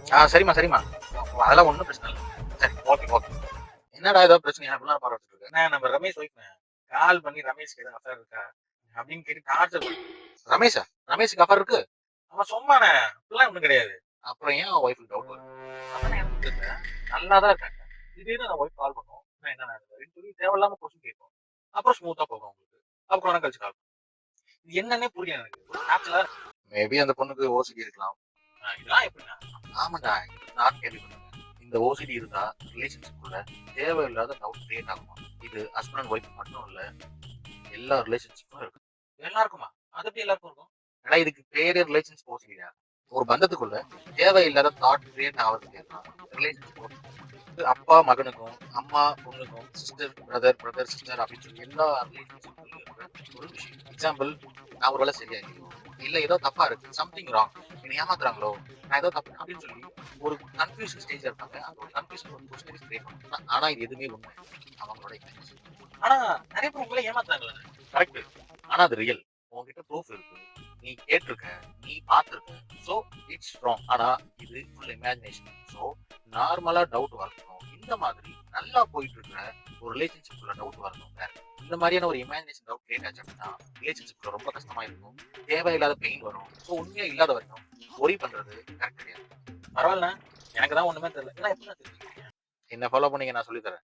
சரிம்மா, சரிம்மா. அதெல்லாம் ஒண்ணும் பிரச்சனை இல்ல. சரி, ஓகே, ஓகே. என்னடா ஏதோ பிரச்சனையா? அப்படிலாம் பாராட்டுட்டு இருக்க. அண்ணே நம்ம ரமேஷ் ஒய்ஃப்ண்ணே. கால் பண்ணி ரமேஷ்க்கு எதுவும் அஃபேர் இருக்கா? அப்படின்னு கேட்டு டார்ச்சர் ரமேஷா? ரமேஷுக்கு அஃபேர் இருக்கு? அவன் சும்மாண்ணே. அப்படிலாம் ஒண்ணும் கிடையாது. அப்புறம் ஏன் அவன் ஒய்ஃப்க்கு டவுட் வருது? அதானே எனக்கு தெரியல. நல்லா தான் இருக்காங்க. திடீர்னு அந்த ஒய்ஃப் கால் பண்ணும். என்ன நடக்குதுன்னு சொல்லி தேவையில்லாம கொஸ்டின் கேட்கும். அப்புறம் ஸ்மூத்தா போகும் உங்களுக்கு. அப்புறம் கொஞ்ச நேரம் கழிச்சு கால் இது என்னன்னே புரியல எனக்கு. ஒரு நேச்சுரலா மேபி அந்த பொண்ணுக்கு ஓசிடி இருக்கலாம். இதெல்லாம் எப்படிண்ணா? ஆமாண்டா. நான் கேள்விப்பட்டேன். இந்த ஓசிடி இருந்தா ரிலேஷன்ஷிப்குள்ள தேவையில்லாத டவுட் கிரியேட் ஆகுமா? இது ஹஸ்பண்ட் அண்ட் ஒய்ஃப் மட்டும் இல்ல. எல்லா ரிலேஷன்ஷிப்பும் இருக்கு. எல்லாருக்குமா? அது எப்படி எல்லாருக்கும் இருக்கும்? ஏன்னா இதுக்கு பேரே ரிலேஷன்ஷிப் ஓசிடியா? ஒரு பந்தத்துக்குள்ள தேவையில்லாத தாட் கிரியேட் ஆகுறது பேர் தான் ரிலேஷன்ஷிப். அப்பா மகனுக்கும், அம்மா பொண்ணுக்கும், சிஸ்டர் பிரதர், பிரதர் சிஸ்டர் அப்படின்னு சொல்லி எல்லா ரிலேஷன்ஷிப்லயும் இருக்கிற ஒரு விஷயம். எக்ஸாம்பிள், நான் ஒரு வேளை சரியா இல்லையோ, இல்ல ஏதோ தப்பா இருக்கு, சம்திங் ராங், என்னை ஏமாத்துறாங்களோ, நான் ஏதோ தப்பு அப்படின்னு சொல்லி ஒரு கன்ஃபியூஷன் ஸ்டேஜ்ல இருப்பாங்க. அந்த ஒரு கன்ஃபியூஷன் ஒரு கொஸ்டின் கிரியேட் பண்ணுவாங்க. ஆனா இது எதுவுமே உண்மை இல்ல. அவங்களோட இமேஜினேஷன். ஆனா நிறைய பேர் உங்களை ஏமாத்துறாங்கல்ல. கரெக்ட். ஆனா அது ரியல். உன்கிட்ட ப்ரூஃப் இருக்கு. நீ கேட்டிருக்க, நீ பார்த்திருக்க. So it's wrong. ஆனா இது ஃபுல் இமேஜினேஷன். சோ நார்மலா டவுட் வரணும். இந்த மாதிரி நல்லா போயிட்டு இருக்கிற ஒரு ரிலேஷன்ஷிப்ல டவுட் வரணும். இந்த மாதிரியான ஒரு இமேஜினேஷன் டவுட் கிரியேட் ஆச்சு அப்படின்னா ரிலேஷன்ஷிப்ல ரொம்ப கஷ்டமா இருக்கும். தேவையில்லாத பெயின் வரும். ஸோ உண்மையா இல்லாத வரைக்கும் ஒரி பண்றது கரெக்ட் கிடையாது. பரவாயில்ல. எனக்கு தான் ஒண்ணுமே தெரியல. இதெல்லாம் எப்படி தெரிஞ்சுக்கிட்டீங்க? என்ன ஃபாலோ பண்ணீங்க நான் சொல்லி தரேன்.